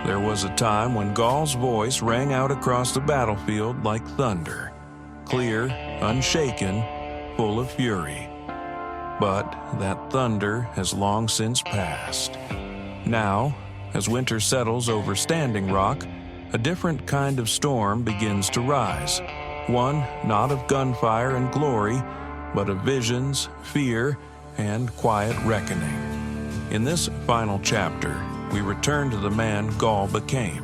There was a time when Gall's voice rang out across the battlefield like thunder, clear, unshaken, full of fury. But that thunder has long since passed. Now, as winter settles over Standing Rock, a different kind of storm begins to rise. One not of gunfire and glory, but of visions, fear, and quiet reckoning. In this final chapter, we return to the man Gall became.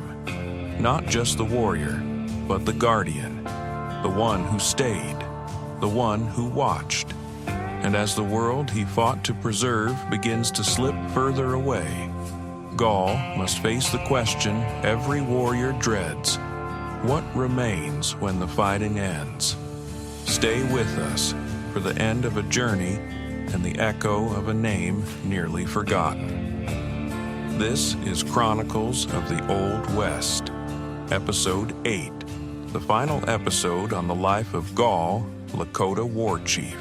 Not just the warrior, but the guardian, the one who stayed, the one who watched. And as the world he fought to preserve begins to slip further away, Gall must face the question every warrior dreads: what remains when the fighting ends? Stay with us for the end of a journey and the echo of a name nearly forgotten. This is Chronicles of the Old West, Episode 8, the final episode on the life of Gall, Lakota war chief.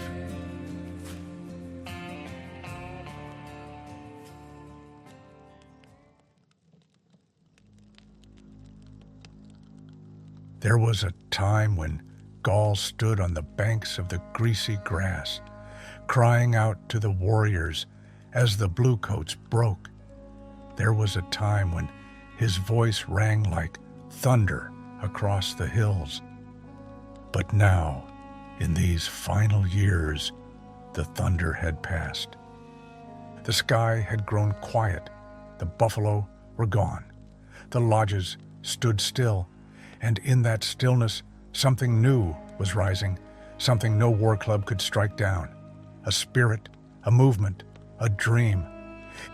There was a time when Gall stood on the banks of the greasy grass, crying out to the warriors as the bluecoats broke. There was a time when his voice rang like thunder across the hills. But now, in these final years, the thunder had passed. The sky had grown quiet. The buffalo were gone. The lodges stood still. And in that stillness, something new was rising, something no war club could strike down. A spirit, a movement, a dream.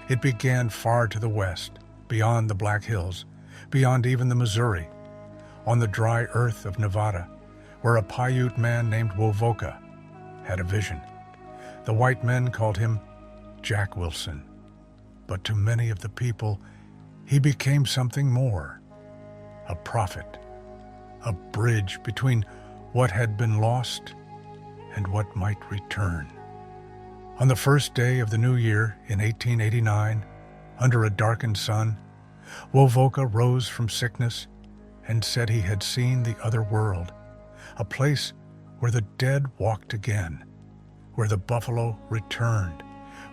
It began far to the west, beyond the Black Hills, beyond even the Missouri, on the dry earth of Nevada, where a Paiute man named Wovoka had a vision. The white men called him Jack Wilson. But to many of the people, he became something more, a prophet. A bridge between what had been lost and what might return. On the first day of the new year in 1889, under a darkened sun, Wovoka rose from sickness and said he had seen the other world, a place where the dead walked again, where the buffalo returned,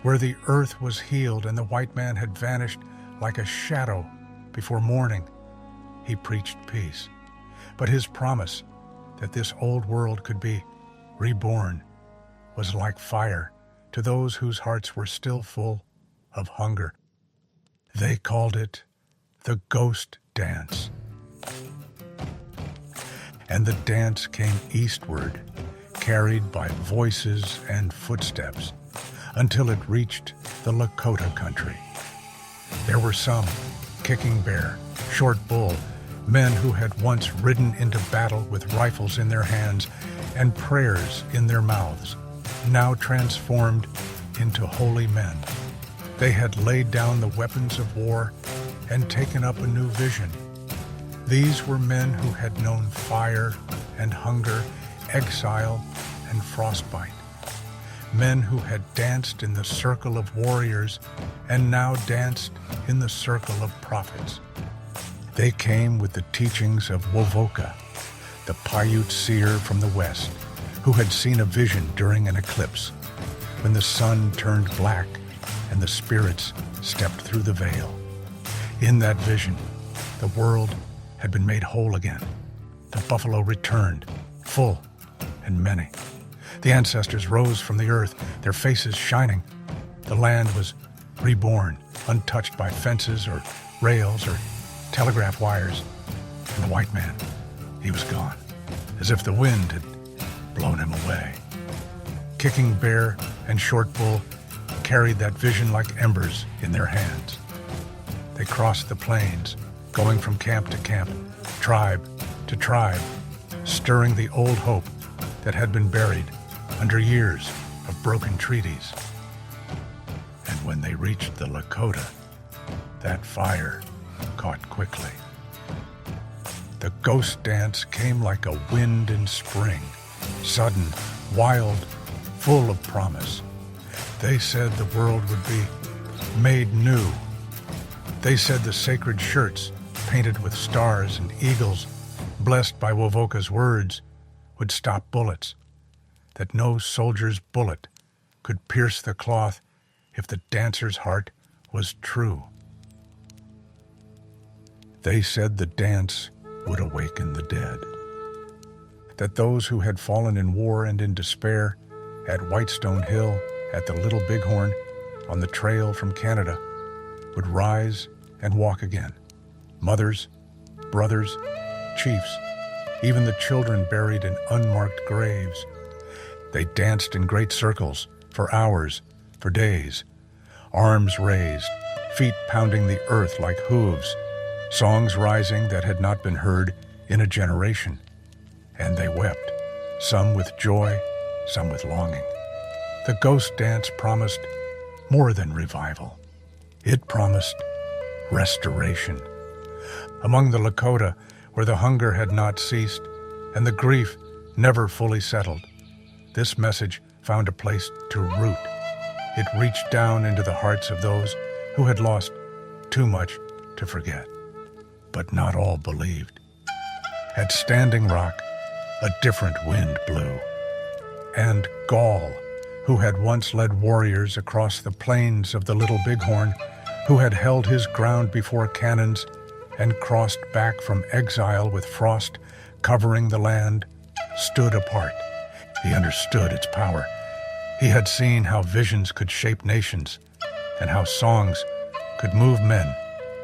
where the earth was healed and the white man had vanished like a shadow before morning. He preached peace. But his promise that this old world could be reborn was like fire to those whose hearts were still full of hunger. They called it the Ghost Dance. And the dance came eastward, carried by voices and footsteps, until it reached the Lakota country. There were some, Kicking Bear, Short Bull, men who had once ridden into battle with rifles in their hands and prayers in their mouths, now transformed into holy men. They had laid down the weapons of war and taken up a new vision. These were men who had known fire and hunger, exile and frostbite. Men who had danced in the circle of warriors and now danced in the circle of prophets. They came with the teachings of Wovoka, the Paiute seer from the west, who had seen a vision during an eclipse, when the sun turned black and the spirits stepped through the veil. In that vision, the world had been made whole again. The buffalo returned, full and many. The ancestors rose from the earth, their faces shining. The land was reborn, untouched by fences or rails or telegraph wires, and the white man, he was gone, as if the wind had blown him away. Kicking Bear and Short Bull carried that vision like embers in their hands. They crossed the plains, going from camp to camp, tribe to tribe, stirring the old hope that had been buried under years of broken treaties. And when they reached the Lakota, that fire caught quickly. The ghost dance came like a wind in spring, sudden, wild, full of promise. They said the world would be made new. They said the sacred shirts painted with stars and eagles, blessed by Wovoka's words, would stop bullets, that no soldier's bullet could pierce the cloth if the dancer's heart was true. They said the dance would awaken the dead, that those who had fallen in war and in despair at Whitestone Hill, at the Little Bighorn, on the trail from Canada, would rise and walk again. Mothers, brothers, chiefs, even the children buried in unmarked graves. They danced in great circles for hours, for days, arms raised, feet pounding the earth like hooves, songs rising that had not been heard in a generation. And they wept, some with joy, some with longing. The ghost dance promised more than revival. It promised restoration. Among the Lakota, where the hunger had not ceased and the grief never fully settled, this message found a place to root. It reached down into the hearts of those who had lost too much to forget. But not all believed. At Standing Rock, a different wind blew. And Gall, who had once led warriors across the plains of the Little Bighorn, who had held his ground before cannons and crossed back from exile with frost covering the land, stood apart. He understood its power. He had seen how visions could shape nations and how songs could move men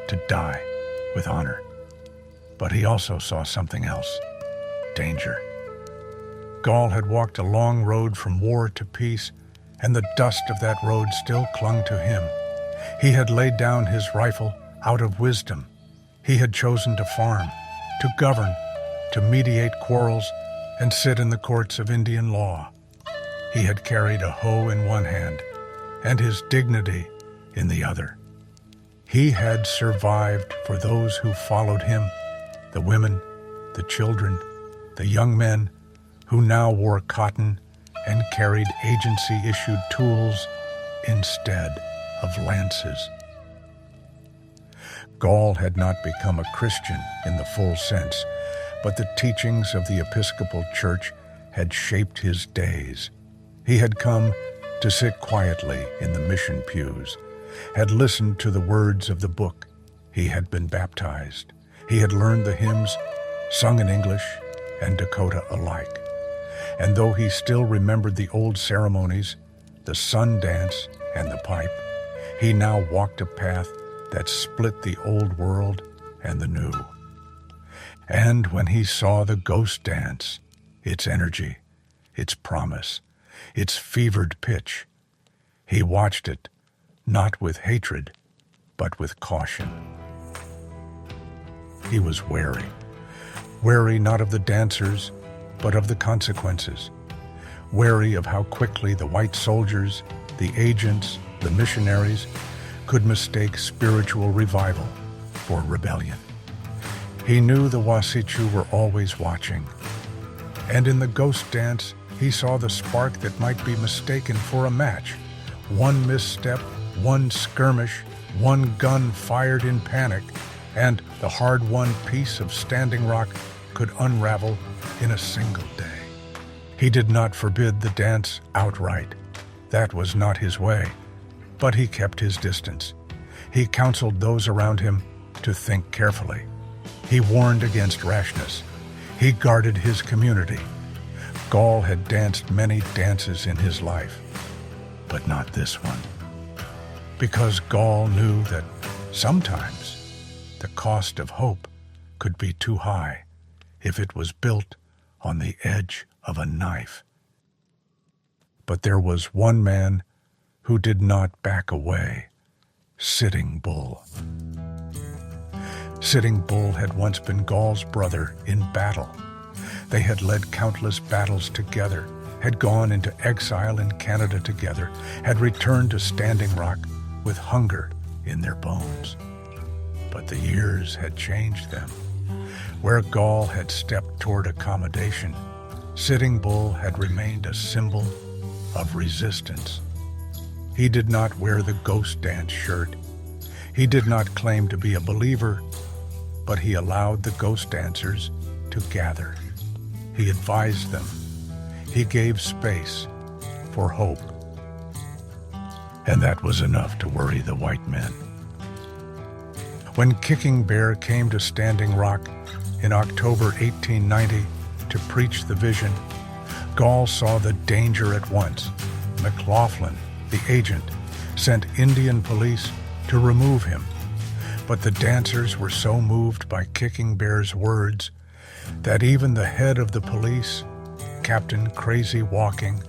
to die with honor. But he also saw something else: danger. Gall had walked a long road from war to peace, and the dust of that road still clung to him. He had laid down his rifle out of wisdom. He had chosen to farm, to govern, to mediate quarrels, and sit in the courts of Indian law. He had carried a hoe in one hand and his dignity in the other. He had survived for those who followed him, the women, the children, the young men who now wore cotton and carried agency-issued tools instead of lances. Gall had not become a Christian in the full sense, but the teachings of the Episcopal Church had shaped his days. He had come to sit quietly in the mission pews, had listened to the words of the book. He had been baptized. He had learned the hymns, sung in English and Dakota alike. And though he still remembered the old ceremonies, the sun dance and the pipe, he now walked a path that split the old world and the new. And when he saw the ghost dance, its energy, its promise, its fevered pitch, he watched it not with hatred, but with caution. He was wary not of the dancers, but of the consequences, wary of how quickly the white soldiers, the agents, the missionaries could mistake spiritual revival for rebellion. He knew the Wasichu were always watching, and in the ghost dance he saw the spark that might be mistaken for a match. One misstep, one skirmish, one gun fired in panic, and the hard-won peace of Standing Rock could unravel in a single day. He did not forbid the dance outright. That was not his way. But he kept his distance. He counseled those around him to think carefully. He warned against rashness. He guarded his community. Gall had danced many dances in his life, but not this one. Because Gall knew that sometimes the cost of hope could be too high if it was built on the edge of a knife. But there was one man who did not back away: Sitting Bull. Sitting Bull had once been Gall's brother in battle. They had led countless battles together, had gone into exile in Canada together, had returned to Standing Rock with hunger in their bones. But the years had changed them. Where Gall had stepped toward accommodation, Sitting Bull had remained a symbol of resistance. He did not wear the ghost dance shirt. He did not claim to be a believer, but he allowed the ghost dancers to gather. He advised them. He gave space for hope. And that was enough to worry the white men. When Kicking Bear came to Standing Rock in October 1890 to preach the vision, Gall saw the danger at once. McLaughlin, the agent, sent Indian police to remove him. But the dancers were so moved by Kicking Bear's words that even the head of the police, Captain Crazy Walking,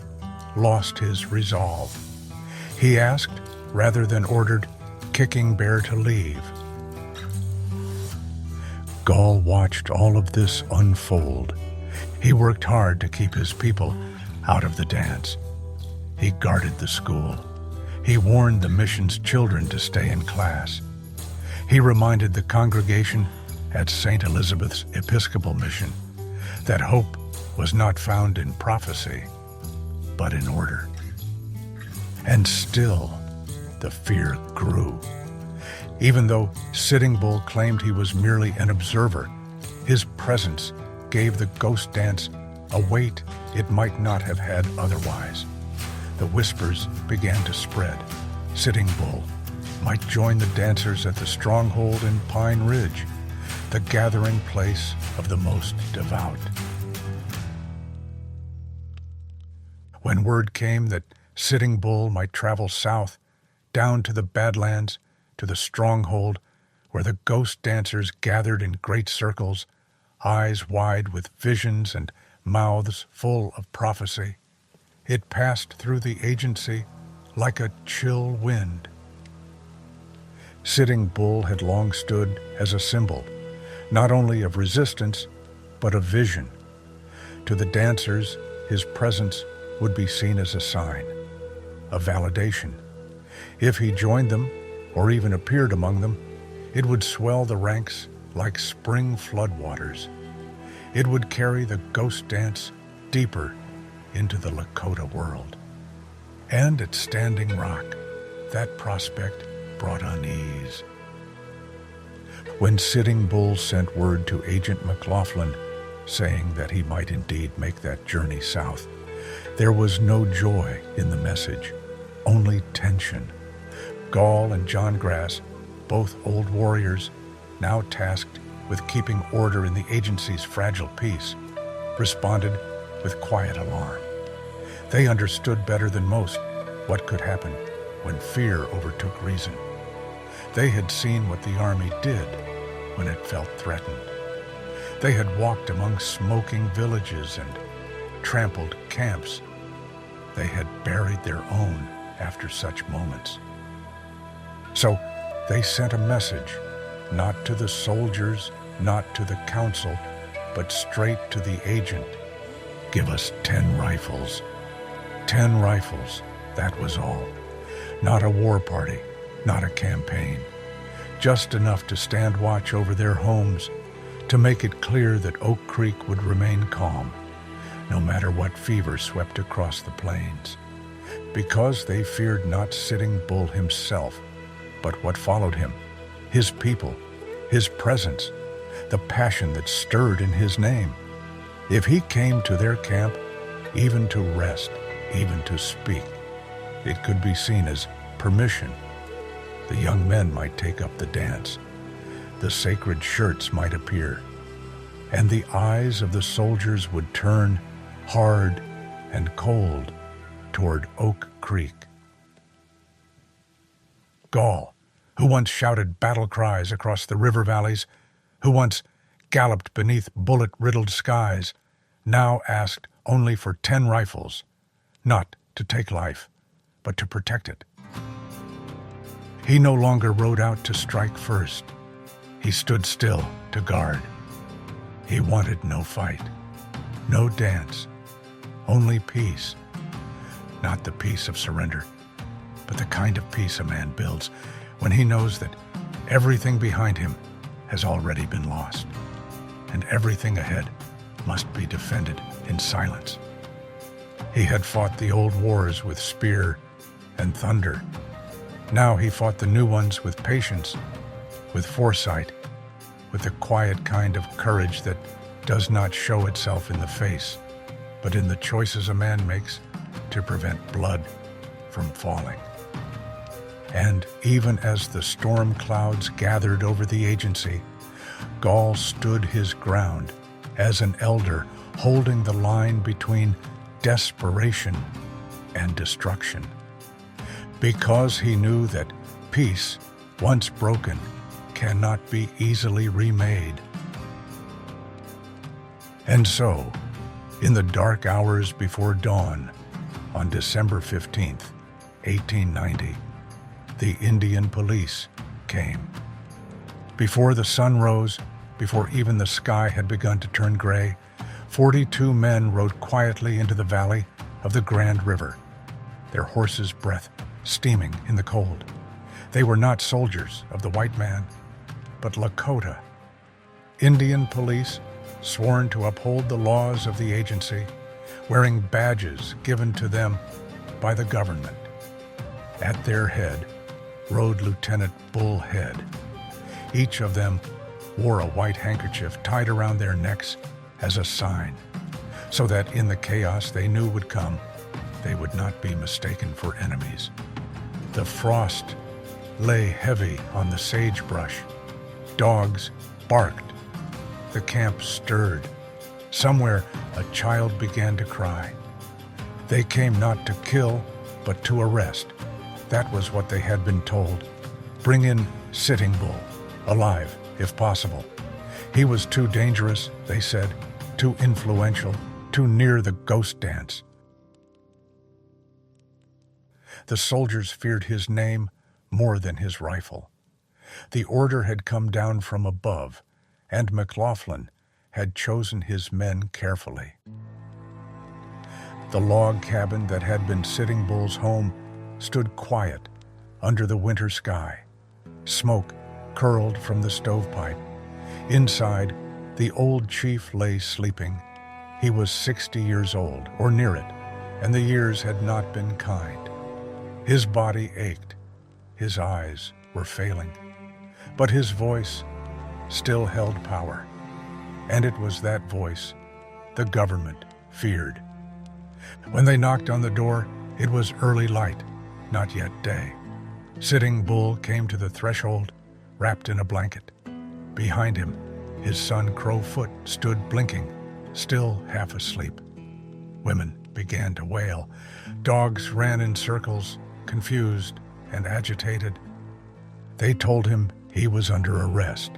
lost his resolve. He asked, rather than ordered, Kicking Bear to leave. Gall watched all of this unfold. He worked hard to keep his people out of the dance. He guarded the school. He warned the mission's children to stay in class. He reminded the congregation at St. Elizabeth's Episcopal Mission that hope was not found in prophecy, but in order. And still, the fear grew. Even though Sitting Bull claimed he was merely an observer, his presence gave the ghost dance a weight it might not have had otherwise. The whispers began to spread. Sitting Bull might join the dancers at the stronghold in Pine Ridge, the gathering place of the most devout. When word came that Sitting Bull might travel south, down to the Badlands, to the stronghold, where the ghost dancers gathered in great circles, eyes wide with visions and mouths full of prophecy, it passed through the agency like a chill wind. Sitting Bull had long stood as a symbol, not only of resistance, but of vision. To the dancers, his presence would be seen as a sign, a validation. If he joined them, or even appeared among them, it would swell the ranks like spring floodwaters. It would carry the ghost dance deeper into the Lakota world. And at Standing Rock, that prospect brought unease. When Sitting Bull sent word to Agent McLaughlin, saying that he might indeed make that journey south, there was no joy in the message, only tension. Gall and John Grass, both old warriors, now tasked with keeping order in the agency's fragile peace, responded with quiet alarm. They understood better than most what could happen when fear overtook reason. They had seen what the army did when it felt threatened. They had walked among smoking villages and trampled camps. They had buried their own after such moments. So they sent a message, not to the soldiers, not to the council, but straight to the agent. Give us 10 rifles. 10 rifles, that was all. Not a war party, not a campaign. Just enough to stand watch over their homes, to make it clear that Oak Creek would remain calm, no matter what fever swept across the plains. Because they feared not Sitting Bull himself, but what followed him, his people, his presence, the passion that stirred in his name. If he came to their camp, even to rest, even to speak, it could be seen as permission. The young men might take up the dance. The sacred shirts might appear, and the eyes of the soldiers would turn hard and cold toward Oak Creek. Gall, who once shouted battle cries across the river valleys, who once galloped beneath bullet-riddled skies, now asked only for 10 rifles, not to take life, but to protect it. He no longer rode out to strike first. He stood still to guard. He wanted no fight, no dance, only peace. Not the peace of surrender, but the kind of peace a man builds when he knows that everything behind him has already been lost, and everything ahead must be defended in silence. He had fought the old wars with spear and thunder. Now he fought the new ones with patience, with foresight, with the quiet kind of courage that does not show itself in the face, but in the choices a man makes to prevent blood from falling. And even as the storm clouds gathered over the agency, Gall stood his ground as an elder holding the line between desperation and destruction, because he knew that peace, once broken, cannot be easily remade. And so, in the dark hours before dawn, on December 15th, 1890, the Indian police came. Before the sun rose, before even the sky had begun to turn gray, 42 men rode quietly into the valley of the Grand River, their horses' breath steaming in the cold. They were not soldiers of the white man, but Lakota, Indian police sworn to uphold the laws of the agency, wearing badges given to them by the government. At their head rode Lieutenant Bull Head. Each of them wore a white handkerchief tied around their necks as a sign, so that in the chaos they knew would come, they would not be mistaken for enemies. The frost lay heavy on the sagebrush. Dogs barked. The camp stirred. Somewhere a child began to cry. They came not to kill, but to arrest. That was what they had been told. Bring in Sitting Bull, alive, if possible. He was too dangerous, they said, too influential, too near the ghost dance. The soldiers feared his name more than his rifle. The order had come down from above, and McLaughlin had chosen his men carefully. The log cabin that had been Sitting Bull's home stood quiet under the winter sky. Smoke curled from the stovepipe. Inside, the old chief lay sleeping. He was 60 years old, or near it, and the years had not been kind. His body ached. His eyes were failing. But his voice still held power. And it was that voice the government feared. When they knocked on the door, it was early light, not yet day. Sitting Bull came to the threshold, wrapped in a blanket. Behind him, his son Crowfoot stood blinking, still half asleep. Women began to wail. Dogs ran in circles, confused and agitated. They told him he was under arrest,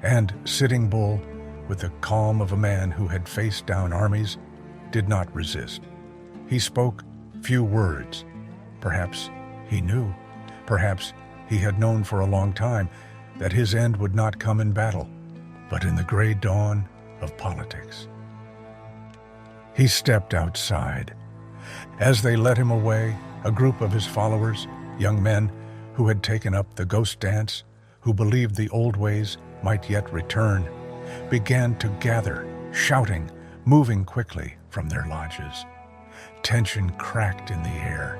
and Sitting Bull, with the calm of a man who had faced down armies, did not resist. He spoke few words. Perhaps he knew, perhaps he had known for a long time, that his end would not come in battle, but in the gray dawn of politics. He stepped outside. As they led him away, a group of his followers, young men who had taken up the ghost dance, who believed the old ways might yet return, began to gather, shouting, moving quickly from their lodges. Tension cracked in the air.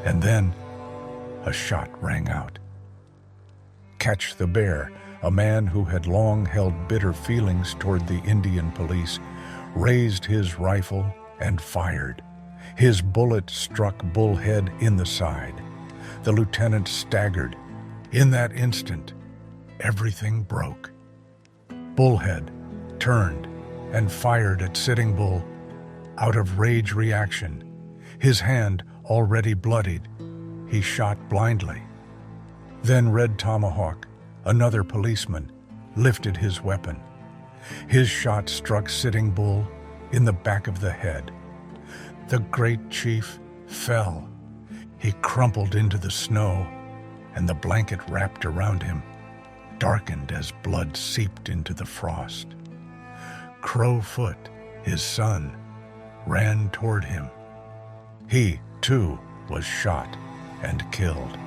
And then a shot rang out. Catch the Bear, a man who had long held bitter feelings toward the Indian police, raised his rifle and fired. His bullet struck Bullhead in the side. The lieutenant staggered. In that instant, everything broke. Bullhead turned and fired at Sitting Bull. Out of rage reaction, his hand already bloodied, he shot blindly. Then Red Tomahawk, another policeman, lifted his weapon. His shot struck Sitting Bull in the back of the head. The great chief fell. He crumpled into the snow, and the blanket wrapped around him darkened as blood seeped into the frost. Crowfoot, his son, ran toward him. He, too, was shot and killed.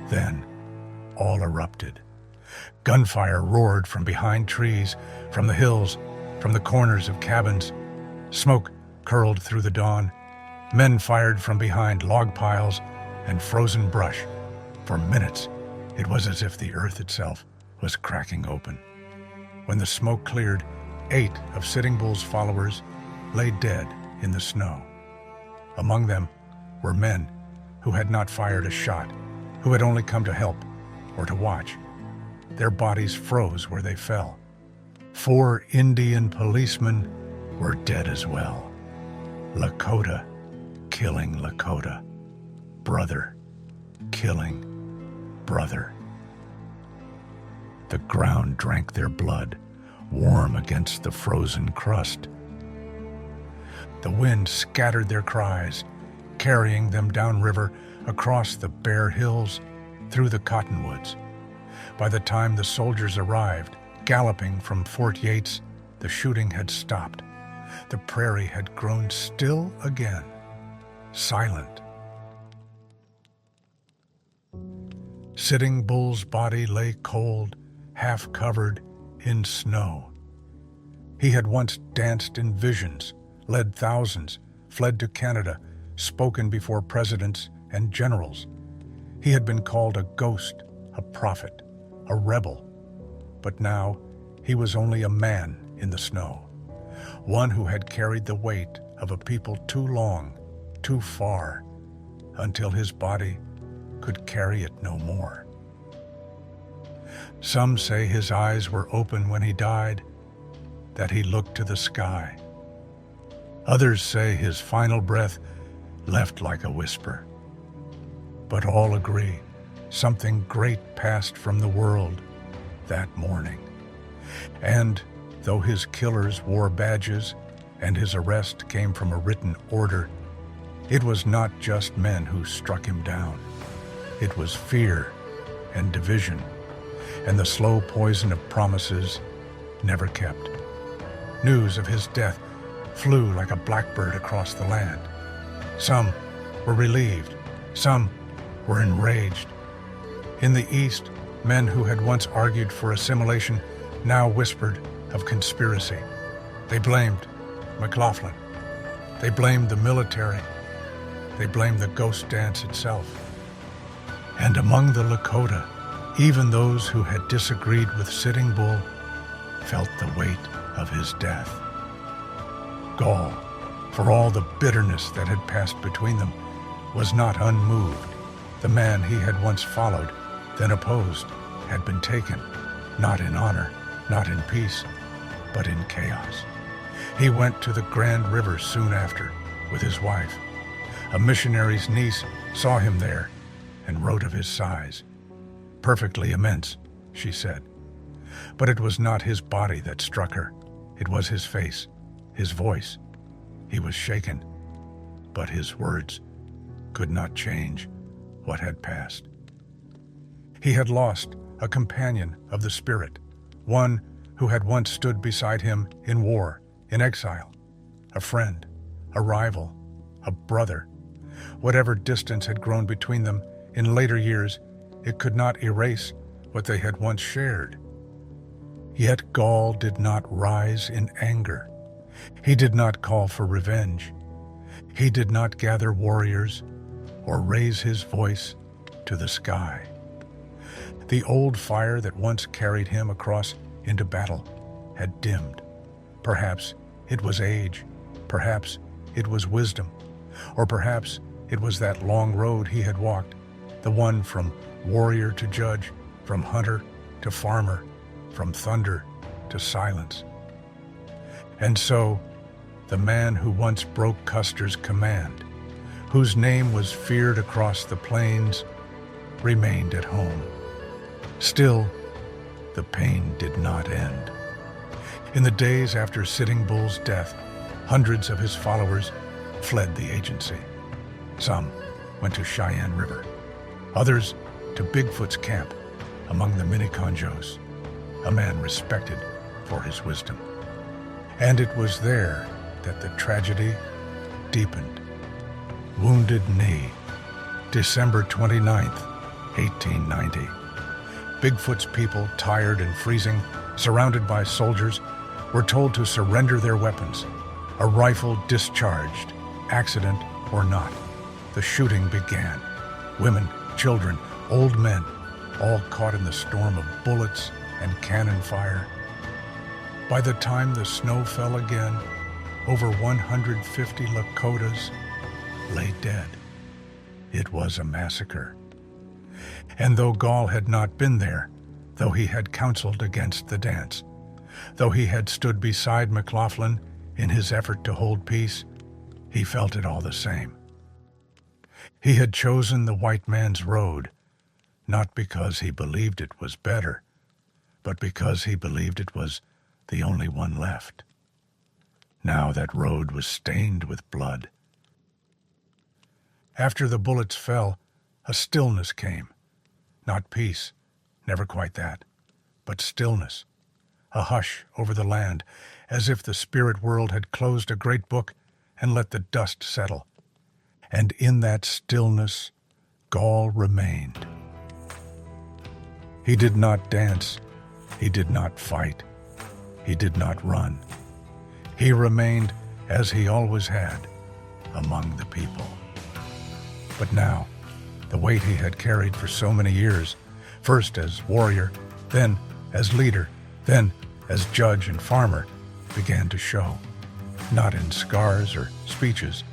Then all erupted. Gunfire roared from behind trees, from the hills, from the corners of cabins. Smoke curled through the dawn. Men fired from behind log piles and frozen brush. For minutes, it was as if the earth itself was cracking open. When the smoke cleared, 8 of Sitting Bull's followers lay dead in the snow. Among them were men who had not fired a shot, who had only come to help or to watch. Their bodies froze where they fell. 4 Indian policemen were dead as well. Lakota killing Lakota. Brother killing brother. The ground drank their blood, warm against the frozen crust. The wind scattered their cries, carrying them downriver, across the bare hills, through the cottonwoods. By the time the soldiers arrived, galloping from Fort Yates, the shooting had stopped. The prairie had grown still again, silent. Sitting Bull's body lay cold, half covered in snow. He had once danced in visions, led thousands, fled to Canada, spoken before presidents and generals. He had been called a ghost, a prophet, a rebel. But now he was only a man in the snow, one who had carried the weight of a people too long, too far, until his body could carry it no more. Some say his eyes were open when he died, that he looked to the sky. Others say his final breath left like a whisper. But all agree something great passed from the world that morning. And though his killers wore badges and his arrest came from a written order, it was not just men who struck him down. It was fear and division, and the slow poison of promises never kept. News of his death flew like a blackbird across the land. Some were relieved, some were enraged. In the East, men who had once argued for assimilation now whispered of conspiracy. They blamed McLaughlin. They blamed the military. They blamed the ghost dance itself. And among the Lakota, even those who had disagreed with Sitting Bull felt the weight of his death. Gall, for all the bitterness that had passed between them, was not unmoved. The man he had once followed, then opposed, had been taken, not in honor, not in peace, but in chaos. He went to the Grand River soon after with his wife. A missionary's niece saw him there and wrote of his size. Perfectly immense, she said. But it was not his body that struck her. It was his face, his voice. He was shaken, but his words could not change what had passed. He had lost a companion of the spirit, one who had once stood beside him in war, in exile, a friend, a rival, a brother. Whatever distance had grown between them in later years, it could not erase what they had once shared. Yet Gall did not rise in anger. He did not call for revenge. He did not gather warriors or raise his voice to the sky. The old fire that once carried him across into battle had dimmed. Perhaps it was age, perhaps it was wisdom, or perhaps it was that long road he had walked, the one from warrior to judge, from hunter to farmer, from thunder to silence. And so, the man who once broke Custer's command, whose name was feared across the plains, remained at home. Still, the pain did not end. In the days after Sitting Bull's death, hundreds of his followers fled the agency. Some went to Cheyenne River, others to Bigfoot's camp among the Miniconjos, a man respected for his wisdom. And it was there that the tragedy deepened. Wounded Knee, December 29th, 1890. Bigfoot's people, tired and freezing, surrounded by soldiers, were told to surrender their weapons. A rifle discharged, accident or not. The shooting began. Women, children, old men, all caught in the storm of bullets and cannon fire. By the time the snow fell again, over 150 Lakotas lay dead. It was a massacre. And though Gall had not been there, though he had counseled against the dance, though he had stood beside McLaughlin in his effort to hold peace, he felt it all the same. He had chosen the white man's road, not because he believed it was better, but because he believed it was the only one left. Now that road was stained with blood. After the bullets fell, a stillness came. Not peace, never quite that, but stillness. A hush over the land, as if the spirit world had closed a great book and let the dust settle. And in that stillness, Gall remained. He did not dance. He did not fight. He did not run. He remained, as he always had, among the people. But now, the weight he had carried for so many years, first as warrior, then as leader, then as judge and farmer, began to show, not in scars or speeches,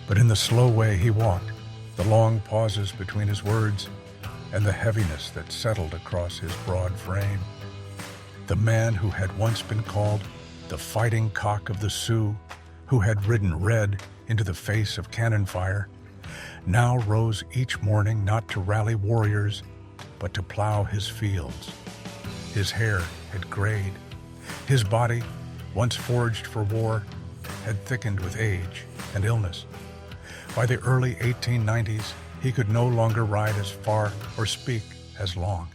but in the slow way he walked, the long pauses between his words, and the heaviness that settled across his broad frame. The man who had once been called the fighting cock of the Sioux, who had ridden red into the face of cannon fire, now rose each morning not to rally warriors, but to plow his fields. His hair had grayed. His body, once forged for war, had thickened with age and illness. By the early 1890s, he could no longer ride as far or speak as long.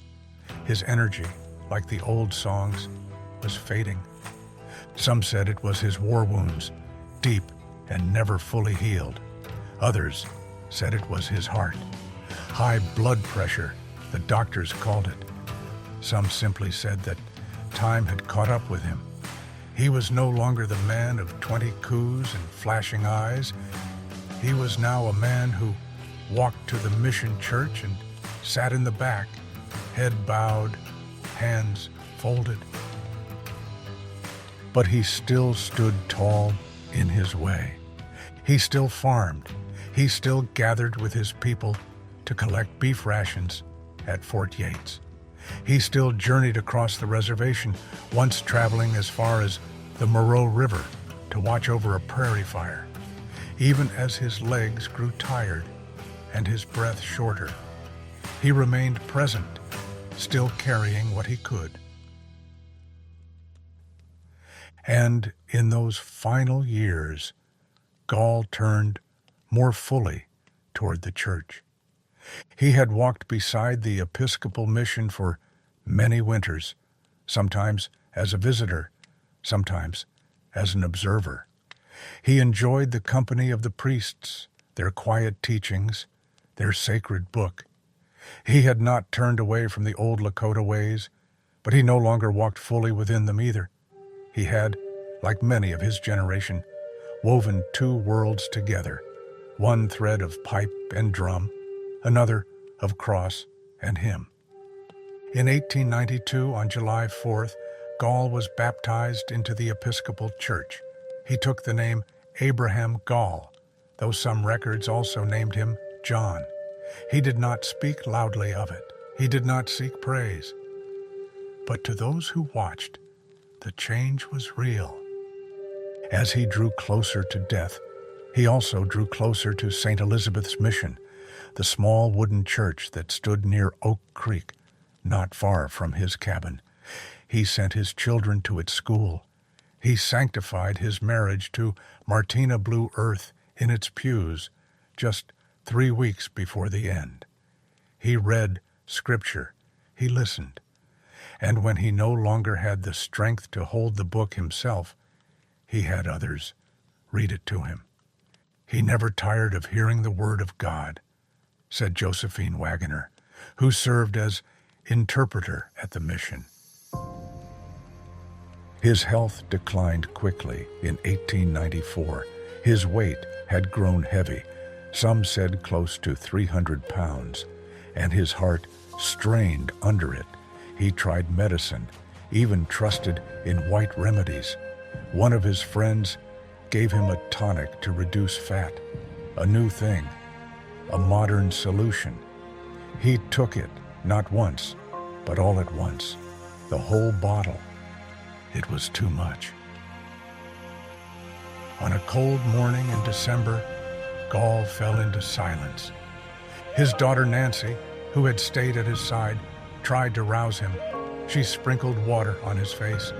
His energy, like the old songs, was fading. Some said it was his war wounds, deep and never fully healed. Others said it was his heart. High blood pressure, the doctors called it. Some simply said that time had caught up with him. He was no longer the man of 20 coups and flashing eyes. He was now a man who walked to the mission church and sat in the back, head bowed, hands folded. But he still stood tall in his way. He still farmed. He still gathered with his people to collect beef rations at Fort Yates. He still journeyed across the reservation, once traveling as far as the Moreau River to watch over a prairie fire, even as his legs grew tired and his breath shorter. He remained present, still carrying what he could. And in those final years, Gall turned more fully toward the church. He had walked beside the Episcopal mission for many winters, sometimes as a visitor, sometimes as an observer. He enjoyed the company of the priests, their quiet teachings, their sacred book. He had not turned away from the old Lakota ways, but he no longer walked fully within them either. He had, like many of his generation, woven two worlds together, one thread of pipe and drum, another of cross and hymn. In 1892, on July 4th, Gall was baptized into the Episcopal Church. He took the name Abraham Gall, though some records also named him John. He did not speak loudly of it. He did not seek praise. But to those who watched, the change was real. As he drew closer to death, he also drew closer to St. Elizabeth's Mission, the small wooden church that stood near Oak Creek, not far from his cabin. He sent his children to its school. He sanctified his marriage to Martina Blue Earth in its pews just 3 weeks before the end. He read Scripture. He listened. And when he no longer had the strength to hold the book himself, he had others read it to him. He never tired of hearing the word of God, said Josephine Wagoner, who served as interpreter at the mission. His health declined quickly in 1894. His weight had grown heavy, some said close to 300 pounds, and his heart strained under it. He tried medicine. even trusted in white remedies. One of his friends gave him a tonic to reduce fat, a new thing, a modern solution. He took it, not once, but all at once, the whole bottle. It was too much. On a cold morning in December, Gall fell into silence. His daughter Nancy, who had stayed at his side, tried to rouse him. She sprinkled water on his face,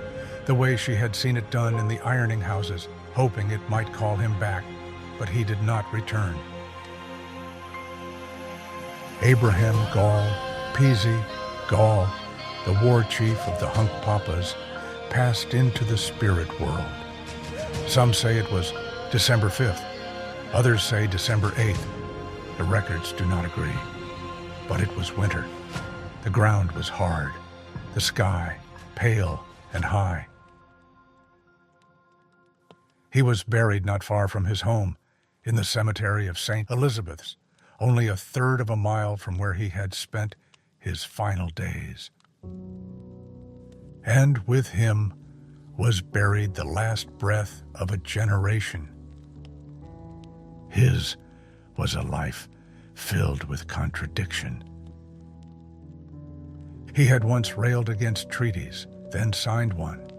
the way she had seen it done in the ironing houses, hoping it might call him back, but he did not return. Abraham Gall, Peasy Gall, the war chief of the Hunkpapas, passed into the spirit world. Some say it was December 5th. Others say December 8th. The records do not agree. But it was winter. The ground was hard. The sky pale and high. He was buried not far from his home, in the cemetery of St. Elizabeth's, only a third of a mile from where he had spent his final days. And with him was buried the last breath of a generation. His was a life filled with contradiction. He had once railed against treaties, then signed one.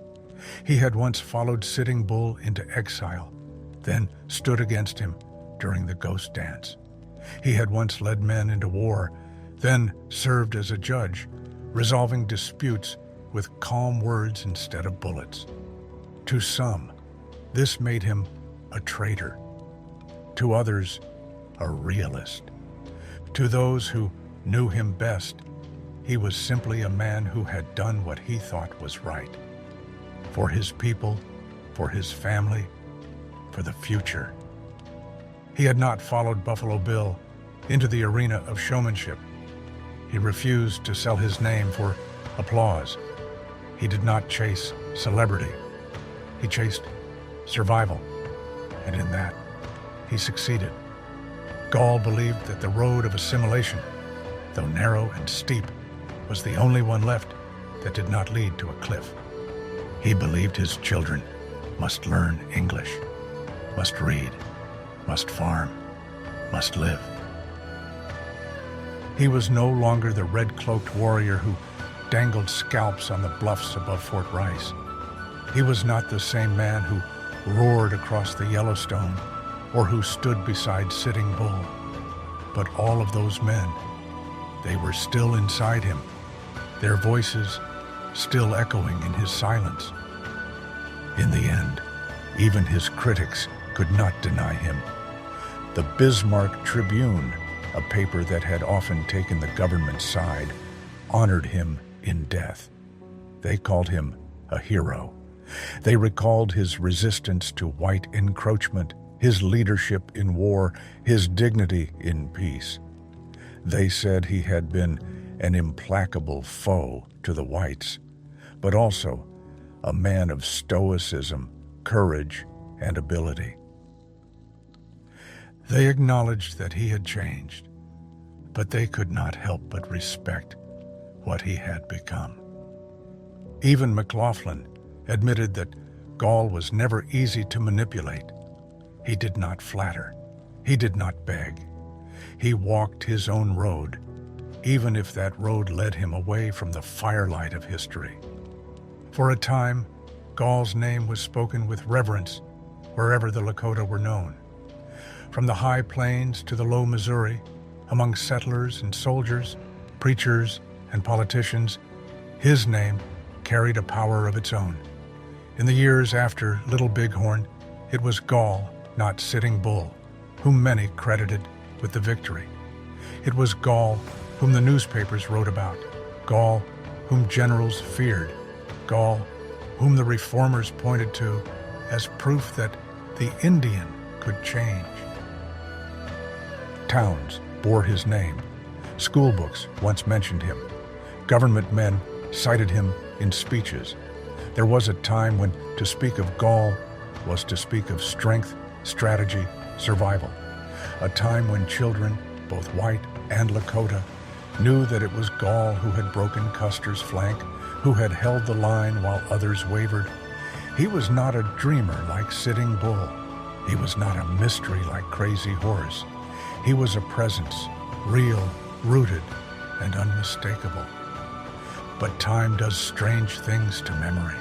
He had once followed Sitting Bull into exile, then stood against him during the ghost dance. He had once led men into war, then served as a judge, resolving disputes with calm words instead of bullets. To some, this made him a traitor. To others, a realist. To those who knew him best, he was simply a man who had done what he thought was right. For his people, for his family, for the future. He had not followed Buffalo Bill into the arena of showmanship. He refused to sell his name for applause. He did not chase celebrity. He chased survival, and in that, he succeeded. Gall believed that the road of assimilation, though narrow and steep, was the only one left that did not lead to a cliff. He believed his children must learn English, must read, must farm, must live. He was no longer the red-cloaked warrior who dangled scalps on the bluffs above Fort Rice. He was not the same man who roared across the Yellowstone or who stood beside Sitting Bull. But all of those men, they were still inside him, their voices still echoing in his silence. In the end, even his critics could not deny him. The Bismarck Tribune, a paper that had often taken the government's side, honored him in death. They called him a hero. They recalled his resistance to white encroachment, his leadership in war, his dignity in peace. They said he had been an implacable foe to the whites, but also a man of stoicism, courage, and ability. They acknowledged that he had changed, but they could not help but respect what he had become. Even McLaughlin admitted that Gall was never easy to manipulate. He did not flatter. He did not beg. He walked his own road, even if that road led him away from the firelight of history. For a time, Gall's name was spoken with reverence wherever the Lakota were known. From the high plains to the low Missouri, among settlers and soldiers, preachers and politicians, his name carried a power of its own. In the years after Little Bighorn, it was Gall, not Sitting Bull, whom many credited with the victory. It was Gall whom the newspapers wrote about, Gall whom generals feared, Gall whom the reformers pointed to as proof that the Indian could change. Towns bore his name. School books once mentioned him. Government men cited him in speeches. There was a time when to speak of Gall was to speak of strength, strategy, survival. A time when children, both white and Lakota, knew that it was Gall who had broken Custer's flank, who had held the line while others wavered. He was not a dreamer like Sitting Bull. He was not a mystery like Crazy Horse. He was a presence, real, rooted, and unmistakable. But time does strange things to memory.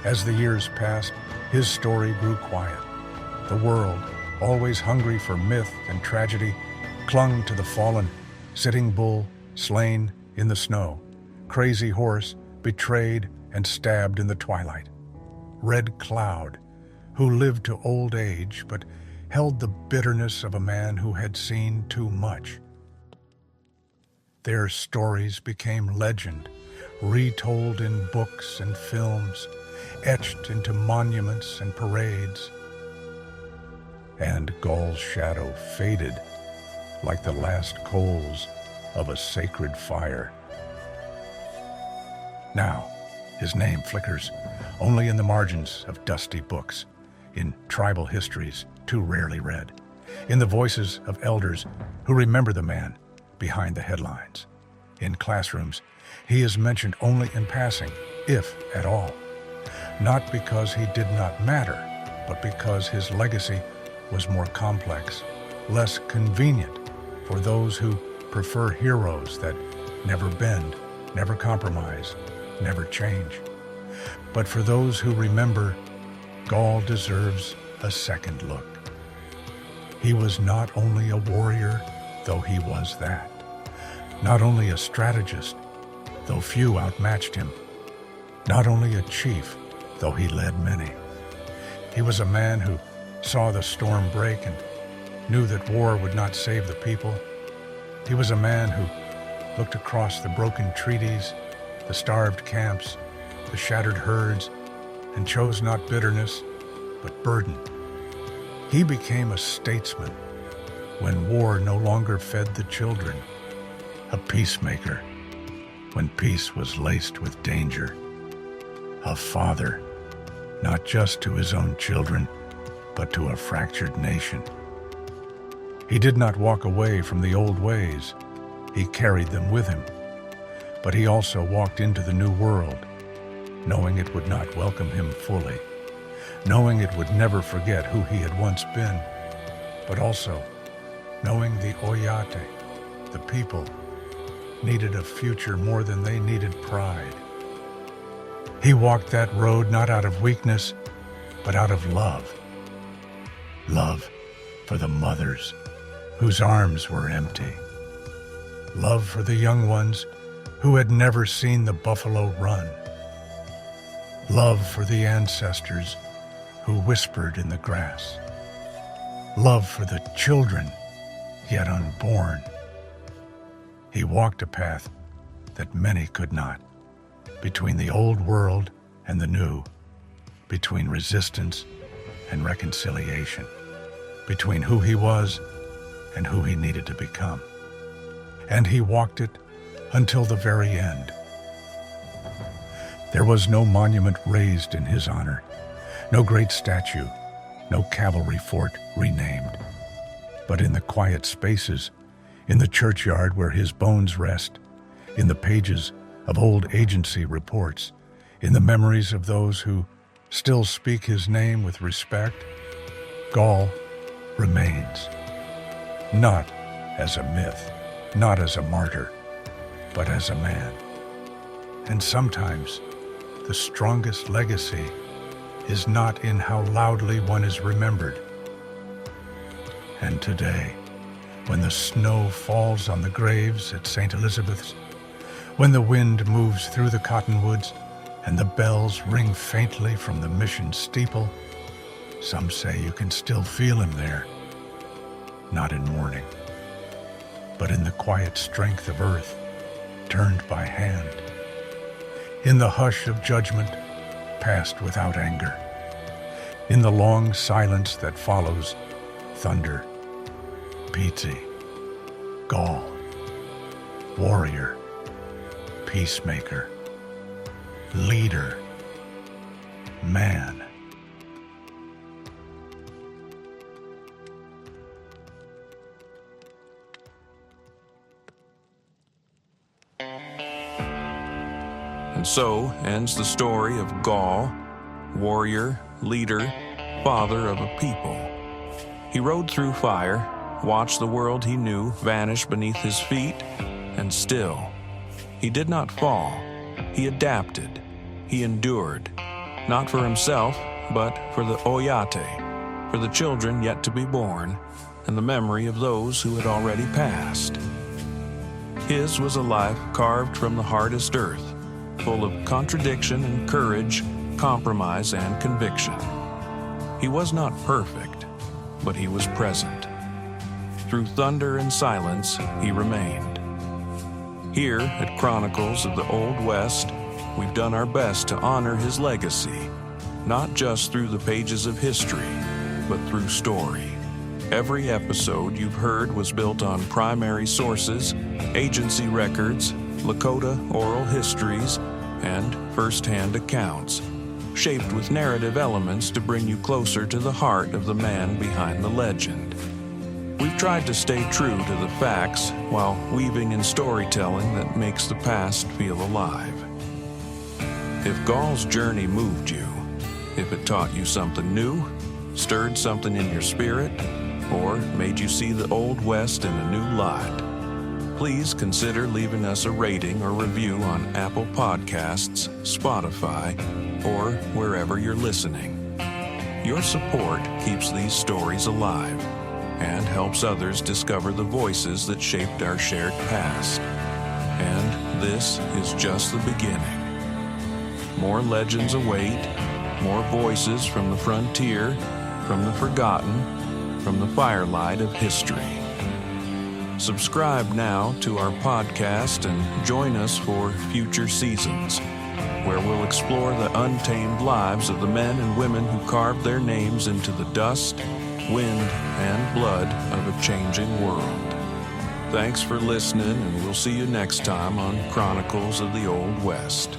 As the years passed, his story grew quiet. The world, always hungry for myth and tragedy, clung to the fallen, Sitting Bull, slain in the snow, Crazy Horse, betrayed and stabbed in the twilight, Red Cloud, who lived to old age but held the bitterness of a man who had seen too much. Their stories became legend, retold in books and films, etched into monuments and parades. And Gall's shadow faded like the last coals of a sacred fire. Now, his name flickers only in the margins of dusty books, in tribal histories too rarely read, in the voices of elders who remember the man behind the headlines. In classrooms, he is mentioned only in passing, if at all. Not because he did not matter, but because his legacy was more complex, less convenient for those who prefer heroes that never bend, never compromise, never change. But for those who remember, Gall deserves a second look. He was not only a warrior, though he was that. Not only a strategist, though few outmatched him. Not only a chief, though he led many. He was a man who saw the storm break and knew that war would not save the people. He was a man who looked across the broken treaties, the starved camps, the shattered herds, and chose not bitterness, but burden. He became a statesman when war no longer fed the children, a peacemaker when peace was laced with danger, a father, not just to his own children, but to a fractured nation. He did not walk away from the old ways. He carried them with him. But he also walked into the new world, knowing it would not welcome him fully, knowing it would never forget who he had once been, but also knowing the Oyate, the people, needed a future more than they needed pride. He walked that road not out of weakness, but out of love. Love for the mothers whose arms were empty. Love for the young ones who had never seen the buffalo run. Love for the ancestors who whispered in the grass. Love for the children yet unborn. He walked a path that many could not, between the old world and the new, between resistance and reconciliation, between who he was and who he needed to become. And he walked it until the very end. There was no monument raised in his honor, no great statue, no cavalry fort renamed. But in the quiet spaces, in the churchyard where his bones rest, in the pages of old agency reports, in the memories of those who still speak his name with respect, Gall remains. Not as a myth, not as a martyr, but as a man. And sometimes the strongest legacy is not in how loudly one is remembered. And today, when the snow falls on the graves at St. Elizabeth's, when the wind moves through the cottonwoods and the bells ring faintly from the mission steeple, some say you can still feel him there, not in mourning, but in the quiet strength of earth turned by hand, in the hush of judgment passed without anger, in the long silence that follows thunder. Pizzi, Gall, warrior, peacemaker, leader, man. And so ends the story of Gall, warrior, leader, father of a people. He rode through fire, watched the world he knew vanish beneath his feet, and still, he did not fall. He adapted. He endured, not for himself, but for the Oyate, for the children yet to be born, and the memory of those who had already passed. His was a life carved from the hardest earth, full of contradiction and courage, compromise and conviction. He was not perfect, but he was present. Through thunder and silence, he remained. Here at Chronicles of the Old West, we've done our best to honor his legacy, not just through the pages of history, but through story. Every episode you've heard was built on primary sources, agency records, Lakota oral histories, and first-hand accounts, shaped with narrative elements to bring you closer to the heart of the man behind the legend. We've tried to stay true to the facts while weaving in storytelling that makes the past feel alive. If Gall's journey moved you, if it taught you something new, stirred something in your spirit, or made you see the Old West in a new light, please consider leaving us a rating or review on Apple Podcasts, Spotify, or wherever you're listening. Your support keeps these stories alive and helps others discover the voices that shaped our shared past. And this is just the beginning. More legends await, more voices from the frontier, from the forgotten, from the firelight of history. Subscribe now to our podcast and join us for future seasons, where we'll explore the untamed lives of the men and women who carved their names into the dust, wind, and blood of a changing world. Thanks for listening, and we'll see you next time on Chronicles of the Old West.